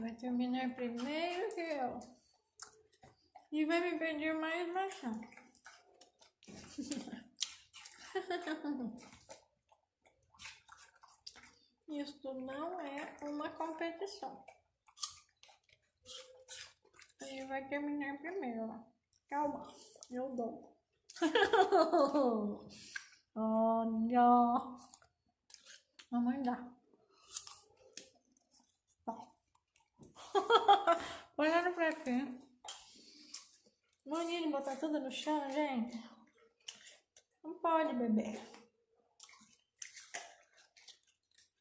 vai terminar primeiro que eu. E vai me pedir mais maçã. Isto não é uma competição. Ele vai terminar primeiro, ó. Calma, eu dou. Olha. Mamãe dá. Olhando pra quê? Mania de botar tudo no chão, gente. Não pode, bebê.